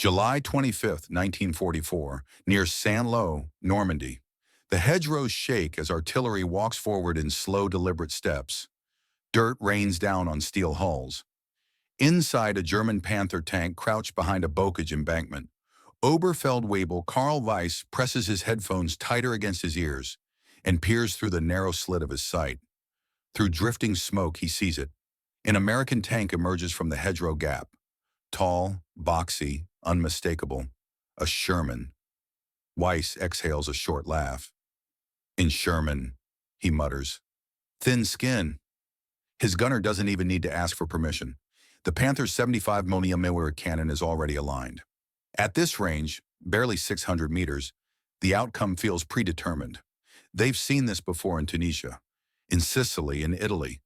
July 25th, 1944, near Saint-Lô, Normandy. The hedgerows shake as artillery walks forward in slow, deliberate steps. Dirt rains down on steel hulls. Inside, a German Panther tank crouched behind a bocage embankment. Oberfeldwebel Karl Weiss presses his headphones tighter against his ears and peers through the narrow slit of his sight. Through drifting smoke, he sees it. An American tank emerges from the hedgerow gap. Tall, boxy, unmistakable. A Sherman. Weiss exhales a short laugh. In Sherman, he mutters. Thin skin. His gunner doesn't even need to ask for permission. The Panther's 75mm cannon is already aligned. At this range, barely 600 meters, the outcome feels predetermined. They've seen this before in Tunisia, in Sicily, in Italy.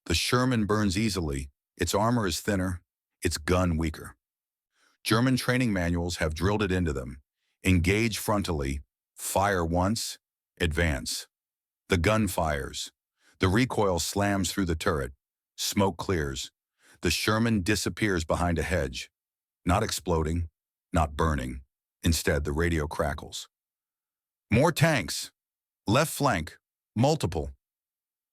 The Sherman burns easily, its armor is thinner, its gun weaker. German training manuals have drilled it into them. Engage frontally, fire once, advance. The gun fires. The recoil slams through the turret. Smoke clears. The Sherman disappears behind a hedge. Not exploding, not burning. Instead, the radio crackles. More tanks. Left flank. Multiple.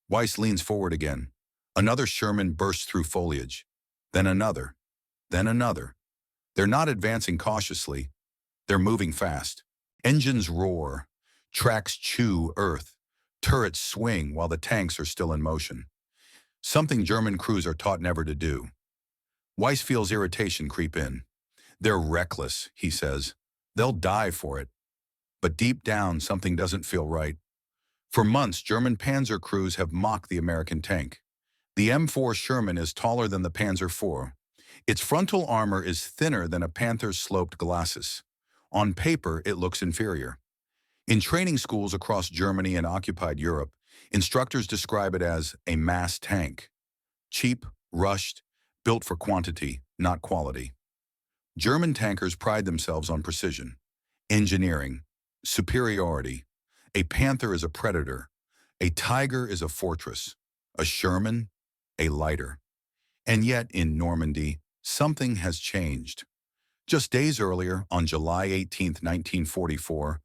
Weiss leans forward again. Another Sherman bursts through foliage. Then another. Then another. They're not advancing cautiously. They're moving fast. Engines roar. Tracks chew earth. Turrets swing while the tanks are still in motion. Something German crews are taught never to do. Weiss feels irritation creep in. They're reckless, he says. They'll die for it. But deep down, something doesn't feel right. For months, German panzer crews have mocked the American tank. The M4 Sherman is taller than the Panzer IV. Its frontal armor is thinner than a Panther's sloped glacis. On paper, it looks inferior. In training schools across Germany and occupied Europe, instructors describe it as a mass tank. Cheap, rushed, built for quantity, not quality. German tankers pride themselves on precision, engineering, superiority. A Panther is a predator. A Tiger is a fortress. A Sherman, a lighter. And yet, in Normandy, something has changed. Just days earlier, on July 18, 1944,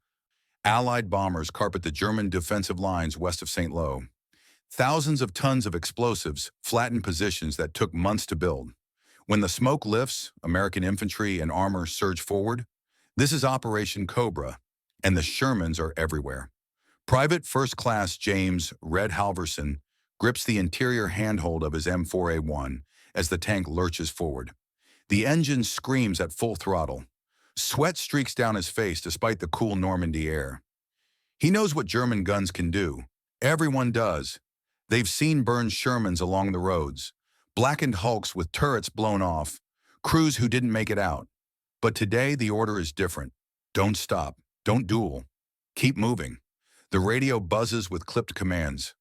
Allied bombers carpet the German defensive lines west of Saint-Lô. Thousands of tons of explosives flatten positions that took months to build. When the smoke lifts, American infantry and armor surge forward. This is Operation Cobra, and the Shermans are everywhere. Private First Class James "Red" Halverson grips the interior handhold of his M4A1 as the tank lurches forward. The engine screams at full throttle. Sweat streaks down his face despite the cool Normandy air. He knows what German guns can do. Everyone does. They've seen burned Shermans along the roads, blackened hulks with turrets blown off, crews who didn't make it out. But today the order is different. Don't stop. Don't duel. Keep moving. The radio buzzes with clipped commands.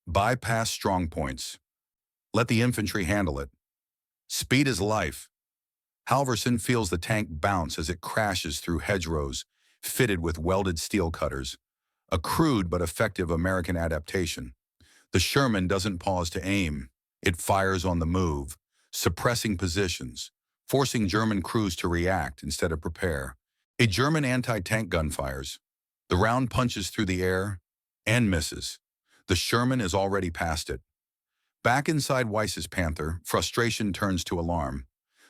Bypass strong points. Let the infantry handle it. Speed is life. Halverson feels the tank bounce as it crashes through hedgerows fitted with welded steel cutters, a crude but effective American adaptation. The Sherman doesn't pause to aim. It fires on the move, suppressing positions, forcing German crews to react instead of prepare. A German anti-tank gun fires. The round punches through the air and misses. The Sherman is already past it. Back inside Weiss's Panther, frustration turns to alarm.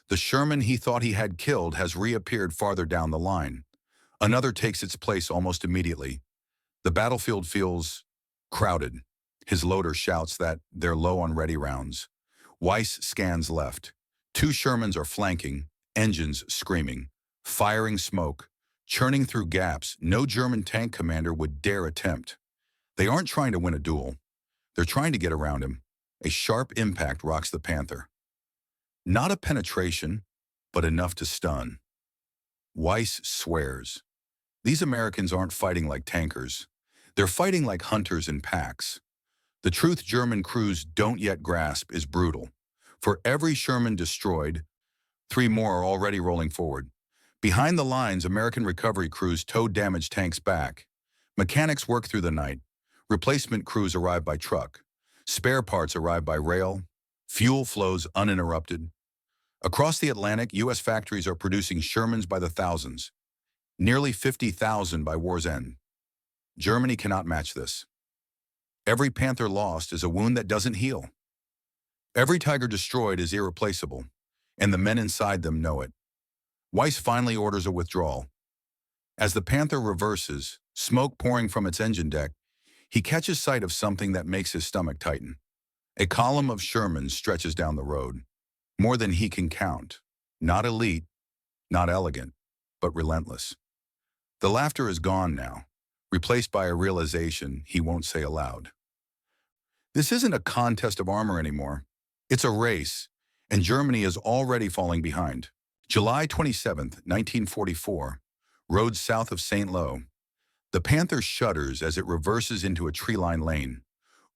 The Sherman he thought he had killed has reappeared farther down the line. Another takes its place almost immediately. The battlefield feels crowded. His loader shouts that they're low on ready rounds. Weiss scans left. Two Shermans are flanking, engines screaming, firing smoke, churning through gaps no German tank commander would dare attempt. They aren't trying to win a duel. They're trying to get around him. A sharp impact rocks the Panther. Not a penetration, but enough to stun. Weiss swears. These Americans aren't fighting like tankers. They're fighting like hunters in packs. The truth German crews don't yet grasp is brutal. For every Sherman destroyed, 3 more are already rolling forward. Behind the lines, American recovery crews tow damaged tanks back. Mechanics work through the night. Replacement crews arrive by truck. Spare parts arrive by rail. Fuel flows uninterrupted. Across the Atlantic, U.S. factories are producing Shermans by the thousands, nearly 50,000 by war's end. Germany cannot match this. Every Panther lost is a wound that doesn't heal. Every Tiger destroyed is irreplaceable, and the men inside them know it. Weiss finally orders a withdrawal. As the Panther reverses, smoke pouring from its engine deck, he catches sight of something that makes his stomach tighten. A column of Shermans stretches down the road. More than he can count. Not elite, not elegant, but relentless. The laughter is gone now, replaced by a realization he won't say aloud. This isn't a contest of armor anymore. It's a race, and Germany is already falling behind. July 27, 1944, roads south of St. Lo. The Panther shudders as it reverses into a tree-lined lane.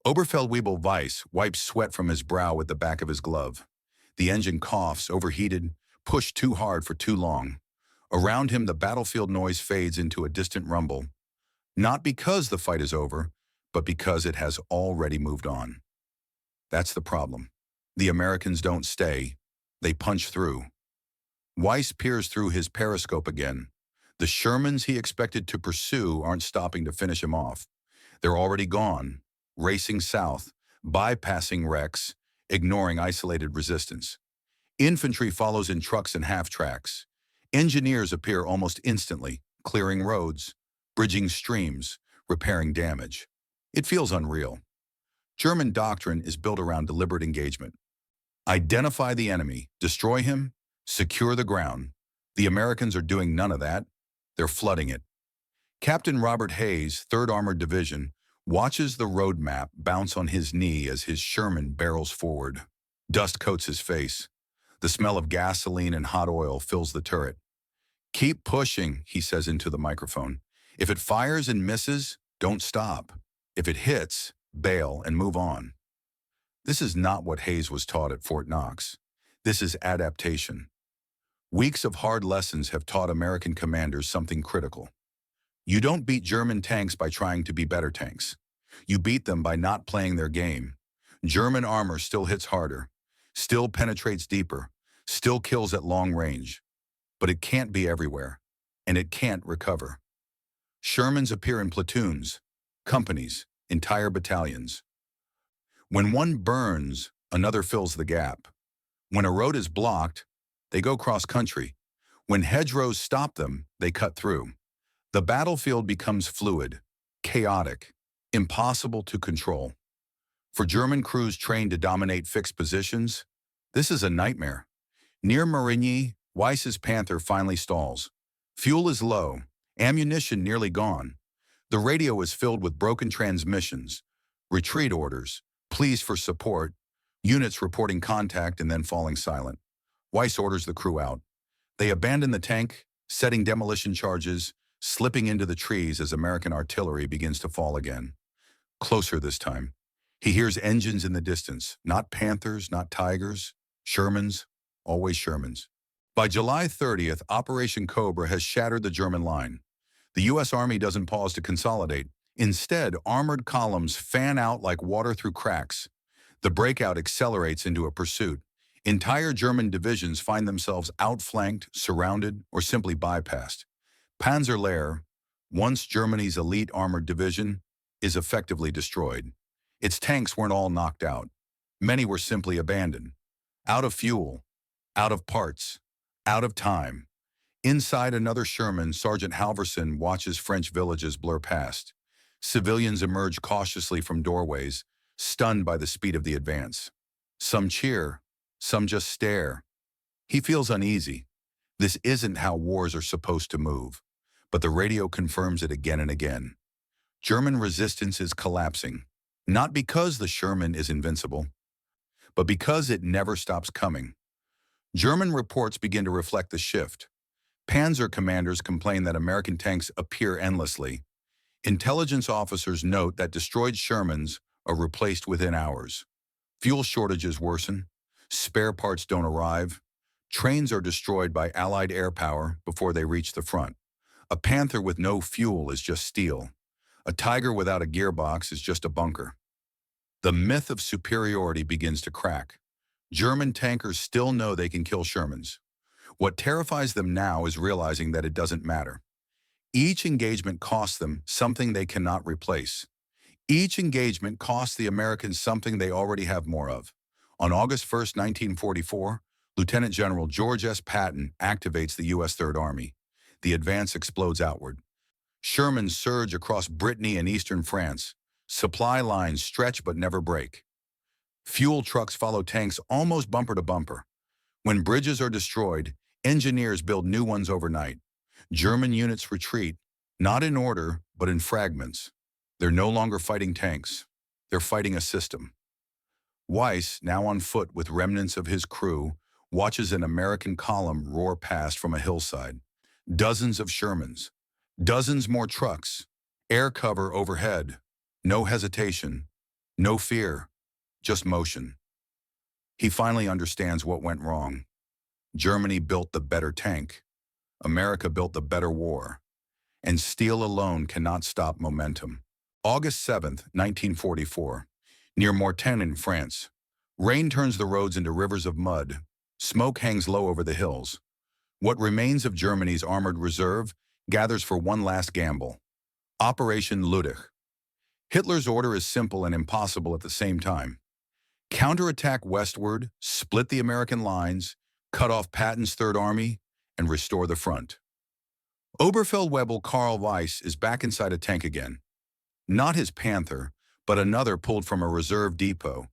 Oberfeldwebel Weiss wipes sweat from his brow with the back of his glove. The engine coughs, overheated, pushed too hard for too long. Around him, the battlefield noise fades into a distant rumble. Not because the fight is over, but because it has already moved on. That's the problem. The Americans don't stay. They punch through. Weiss peers through his periscope again. The Shermans he expected to pursue aren't stopping to finish him off. They're already gone, racing south, bypassing wrecks, ignoring isolated resistance. Infantry follows in trucks and half-tracks. Engineers appear almost instantly, clearing roads, bridging streams, repairing damage. It feels unreal. German doctrine is built around deliberate engagement. Identify the enemy, destroy him, secure the ground. The Americans are doing none of that. They're flooding it. Captain Robert Hayes, 3rd Armored Division, watches the road map bounce on his knee as his Sherman barrels forward. Dust coats his face. The smell of gasoline and hot oil fills the turret. "Keep pushing," he says into the microphone. "If it fires and misses, don't stop. If it hits, bail and move on." This is not what Hayes was taught at Fort Knox. This is adaptation. Weeks of hard lessons have taught American commanders something critical. You don't beat German tanks by trying to be better tanks. You beat them by not playing their game. German armor still hits harder, still penetrates deeper, still kills at long range. But it can't be everywhere, and it can't recover. Shermans appear in platoons, companies, entire battalions. When one burns, another fills the gap. When a road is blocked, they go cross-country. When hedgerows stop them, they cut through. The battlefield becomes fluid, chaotic, impossible to control. For German crews trained to dominate fixed positions, this is a nightmare. Near Marigny, Weiss's Panther finally stalls. Fuel is low, ammunition nearly gone. The radio is filled with broken transmissions, retreat orders, pleas for support, units reporting contact and then falling silent. Weiss orders the crew out. They abandon the tank, setting demolition charges, slipping into the trees as American artillery begins to fall again. Closer this time. He hears engines in the distance, not Panthers, not Tigers, Shermans, always Shermans. By July 30th, Operation Cobra has shattered the German line. The U.S. Army doesn't pause to consolidate. Instead, armored columns fan out like water through cracks. The breakout accelerates into a pursuit. Entire German divisions find themselves outflanked, surrounded, or simply bypassed. Panzerlehr, once Germany's elite armored division, is effectively destroyed. Its tanks weren't all knocked out. Many were simply abandoned. Out of fuel, out of parts, out of time. Inside another Sherman, Sergeant Halverson watches French villages blur past. Civilians emerge cautiously from doorways, stunned by the speed of the advance. Some cheer, some just stare. He feels uneasy. This isn't how wars are supposed to move. But the radio confirms it again and again. German resistance is collapsing, not because the Sherman is invincible, but because it never stops coming. German reports begin to reflect the shift. Panzer commanders complain that American tanks appear endlessly. Intelligence officers note that destroyed Shermans are replaced within hours. Fuel shortages worsen. Spare parts don't arrive. Trains are destroyed by Allied air power before they reach the front. A Panther with no fuel is just steel. A Tiger without a gearbox is just a bunker. The myth of superiority begins to crack. German tankers still know they can kill Shermans. What terrifies them now is realizing that it doesn't matter. Each engagement costs them something they cannot replace. Each engagement costs the Americans something they already have more of. On August 1st, 1944, Lieutenant General George S. Patton activates the U.S. Third Army. The advance explodes outward. Shermans surge across Brittany and eastern France. Supply lines stretch but never break. Fuel trucks follow tanks almost bumper to bumper. When bridges are destroyed, engineers build new ones overnight. German units retreat, not in order, but in fragments. They're no longer fighting tanks. They're fighting a system. Weiss, now on foot with remnants of his crew, watches an American column roar past from a hillside. Dozens of Shermans. Dozens more trucks. Air cover overhead. No hesitation. No fear. Just motion. He finally understands what went wrong. Germany built the better tank. America built the better war. And steel alone cannot stop momentum. August 7th, 1944. Near Mortain in France. Rain turns the roads into rivers of mud. Smoke hangs low over the hills. What remains of Germany's armored reserve gathers for one last gamble. Operation Ludwig. Hitler's order is simple and impossible at the same time. Counterattack westward, split the American lines, cut off Patton's Third Army, and restore the front. Oberfeldwebel Karl Weiss is back inside a tank again. Not his Panther, but another pulled from a reserve depot.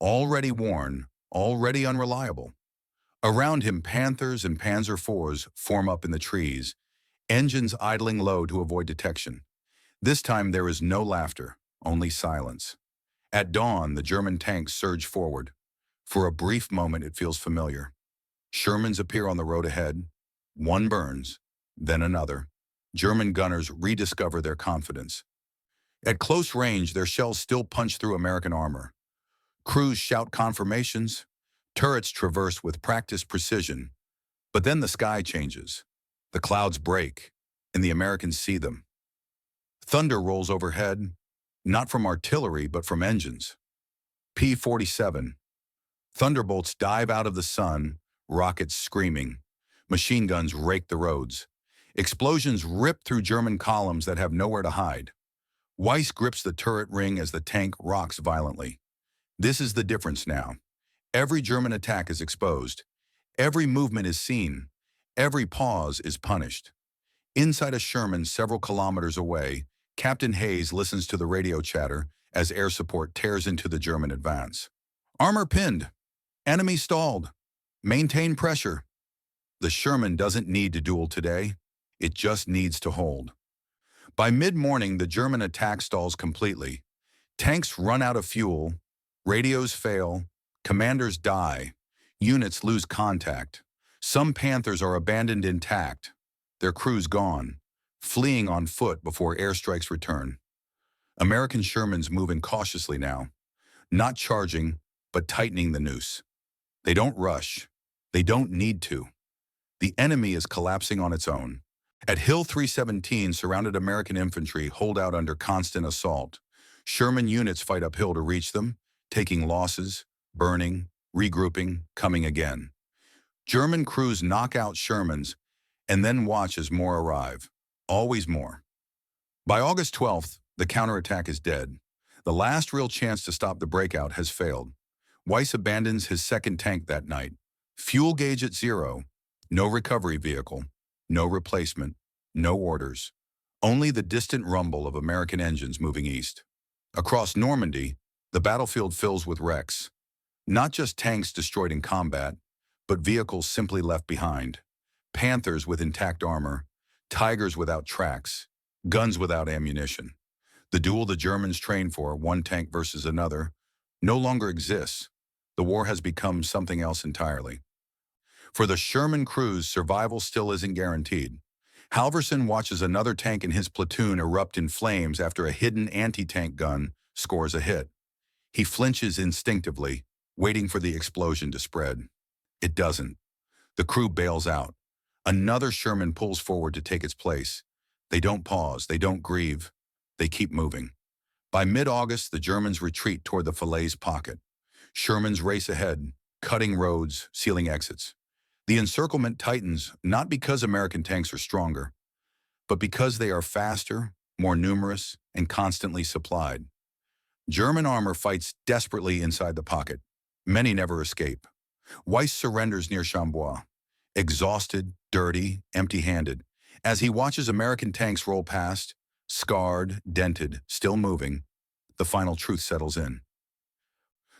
Already worn, already unreliable. Around him, Panthers and Panzer IVs form up in the trees, engines idling low to avoid detection. This time there is no laughter, only silence. At dawn, the German tanks surge forward. For a brief moment, it feels familiar. Shermans appear on the road ahead. One burns, then another. German gunners rediscover their confidence. At close range, their shells still punch through American armor. Crews shout confirmations. Turrets traverse with practiced precision. But then the sky changes. The clouds break, and the Americans see them. Thunder rolls overhead, not from artillery, but from engines. P-47. Thunderbolts dive out of the sun, rockets screaming. Machine guns rake the roads. Explosions rip through German columns that have nowhere to hide. Weiss grips the turret ring as the tank rocks violently. This is the difference now. Every German attack is exposed. Every movement is seen. Every pause is punished. Inside a Sherman several kilometers away, Captain Hayes listens to the radio chatter as air support tears into the German advance. Armor pinned. Enemy stalled. Maintain pressure. The Sherman doesn't need to duel today. It just needs to hold. By mid-morning, the German attack stalls completely. Tanks run out of fuel. Radios fail. Commanders die. Units lose contact. Some Panthers are abandoned intact. Their crews gone, fleeing on foot before airstrikes return. American Shermans move in cautiously now, not charging, but tightening the noose. They don't rush. They don't need to. The enemy is collapsing on its own. At Hill 317, surrounded American infantry hold out under constant assault. Sherman units fight uphill to reach them, taking losses, burning, regrouping, coming again. German crews knock out Shermans and then watch as more arrive. Always more. By August 12th, the counterattack is dead. The last real chance to stop the breakout has failed. Weiss abandons his second tank that night. Fuel gauge at zero. No recovery vehicle. No replacement. No orders. Only the distant rumble of American engines moving east. Across Normandy, the battlefield fills with wrecks. Not just tanks destroyed in combat, but vehicles simply left behind. Panthers with intact armor, Tigers without tracks, guns without ammunition. The duel the Germans trained for, one tank versus another, no longer exists. The war has become something else entirely. For the Sherman crews, survival still isn't guaranteed. Halverson watches another tank in his platoon erupt in flames after a hidden anti-tank gun scores a hit. He flinches instinctively, waiting for the explosion to spread. It doesn't. The crew bails out. Another Sherman pulls forward to take its place. They don't pause. They don't grieve. They keep moving. By mid-August, the Germans retreat toward the Falaise pocket. Shermans race ahead. cutting roads, sealing exits. The encirclement tightens not because American tanks are stronger, but because they are faster, more numerous, and constantly supplied. German armor fights desperately inside the pocket. Many never escape. Weiss surrenders near Chambois, exhausted, dirty, empty-handed. As he watches American tanks roll past, scarred, dented, still moving, the final truth settles in.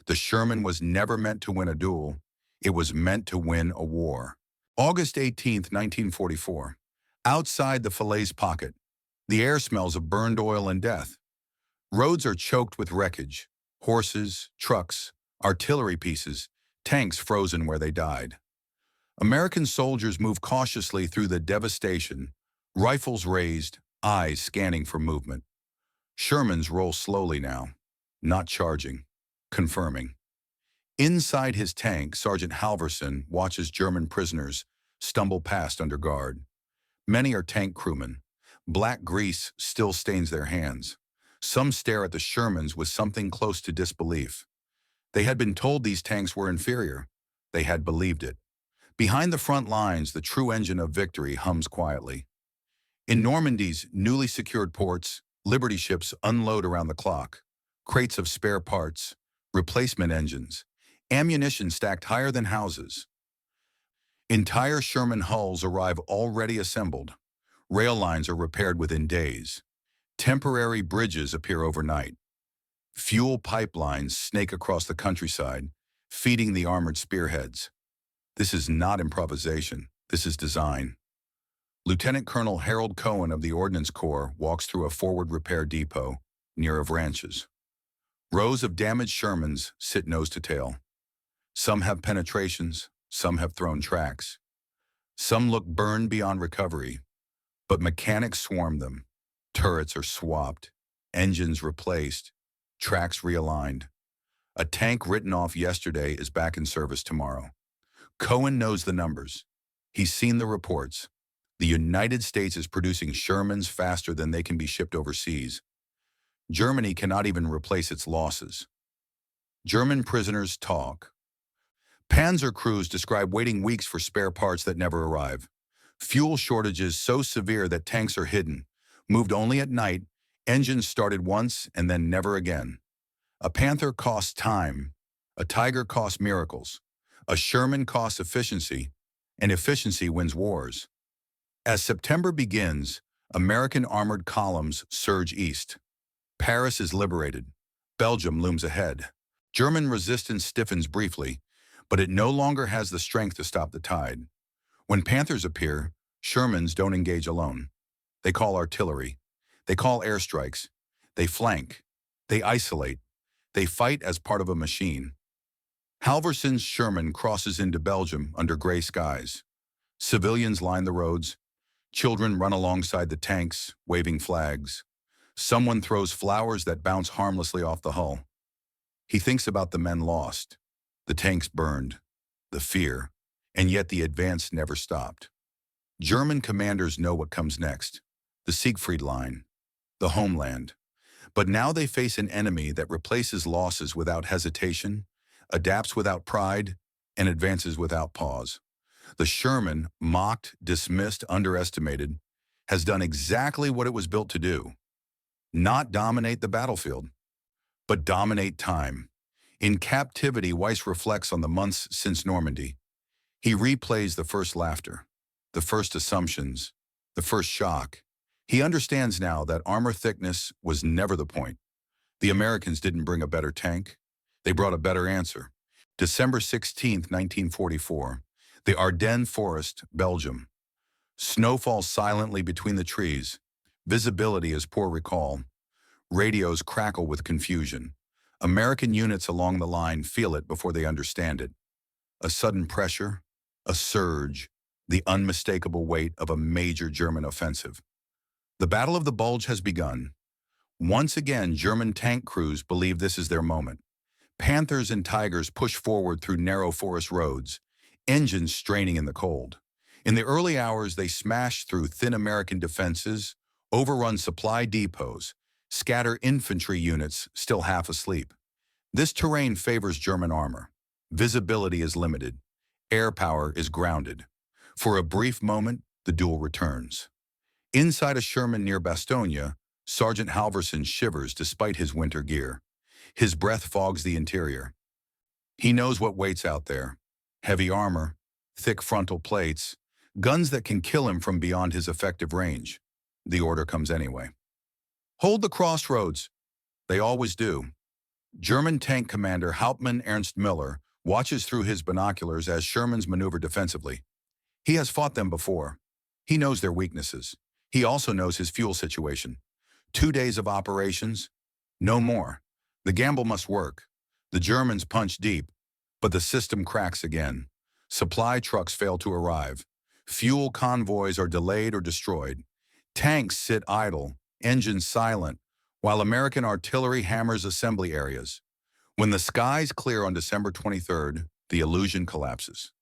The Sherman was never meant to win a duel. It was meant to win a war. August 18, 1944. Outside the Falaise pocket, the air smells of burned oil and death. Roads are choked with wreckage, horses, trucks, artillery pieces, tanks frozen where they died. American soldiers move cautiously through the devastation, rifles raised, eyes scanning for movement. Shermans roll slowly now, not charging, confirming. Inside his tank, Sergeant Halverson watches German prisoners stumble past under guard. Many are tank crewmen. Black grease still stains their hands. Some stare at the Shermans with something close to disbelief. They had been told these tanks were inferior. They had believed it. Behind the front lines, the true engine of victory hums quietly. In Normandy's newly secured ports, Liberty ships unload around the clock. Crates of spare parts, replacement engines, ammunition stacked higher than houses. Entire Sherman hulls arrive already assembled. Rail lines are repaired within days. Temporary bridges appear overnight. Fuel pipelines snake across the countryside, feeding the armored spearheads. This is not improvisation. This is design. Lieutenant Colonel Harold Cohen of the Ordnance Corps walks through a forward repair depot near of ranches. Rows of damaged Shermans sit nose to tail. Some have penetrations, some have thrown tracks. Some look burned beyond recovery, but mechanics swarm them. Turrets are swapped, engines replaced, tracks realigned. A tank written off yesterday is back in service tomorrow. Cohen knows the numbers. He's seen the reports. The United States is producing Shermans faster than they can be shipped overseas. Germany cannot even replace its losses. German prisoners talk. Panzer crews describe waiting weeks for spare parts that never arrive. Fuel shortages so severe that tanks are hidden, moved only at night, engines started once and then never again. A Panther costs time. A Tiger costs miracles. A Sherman costs efficiency, and efficiency wins wars. As September begins, American armored columns surge east. Paris is liberated. Belgium looms ahead. German resistance stiffens briefly, but it no longer has the strength to stop the tide. When Panthers appear, Shermans don't engage alone. They call artillery. They call airstrikes. They flank. They isolate. They fight as part of a machine. Halverson's Sherman crosses into Belgium under gray skies. Civilians line the roads. Children run alongside the tanks, waving flags. Someone throws flowers that bounce harmlessly off the hull. He thinks about the men lost, the tanks burned, the fear, and yet the advance never stopped. German commanders know what comes next, the Siegfried Line, the homeland. But now they face an enemy that replaces losses without hesitation, adapts without pride, and advances without pause. The Sherman, mocked, dismissed, underestimated, has done exactly what it was built to do. Not dominate the battlefield, but dominate time. In captivity, Weiss reflects on the months since Normandy. He replays the first laughter, the first assumptions, the first shock. He understands now that armor thickness was never the point. The Americans didn't bring a better tank. They brought a better answer. December 16, 1944. The Ardennes Forest, Belgium. Snow falls silently between the trees. Visibility is poor recall. Radios crackle with confusion. American units along the line feel it before they understand it. A sudden pressure, a surge, the unmistakable weight of a major German offensive. The Battle of the Bulge has begun. Once again, German tank crews believe this is their moment. Panthers and Tigers push forward through narrow forest roads, engines straining in the cold. In the early hours, they smash through thin American defenses, overrun supply depots, scatter infantry units still half asleep. This terrain favors German armor. Visibility is limited. Air power is grounded. For a brief moment, the duel returns. Inside a Sherman near Bastogne, Sergeant Halverson shivers despite his winter gear. His breath fogs the interior. He knows what waits out there. Heavy armor, thick frontal plates, guns that can kill him from beyond his effective range. The order comes anyway. Hold the crossroads. They always do. German tank commander Hauptmann Ernst Müller watches through his binoculars as Shermans maneuver defensively. He has fought them before. He knows their weaknesses. He also knows his fuel situation. 2 days of operations? No more. The gamble must work. The Germans punch deep, but the system cracks again. Supply trucks fail to arrive. Fuel convoys are delayed or destroyed. Tanks sit idle, engines silent, while American artillery hammers assembly areas. When the skies clear on December 23rd, the illusion collapses.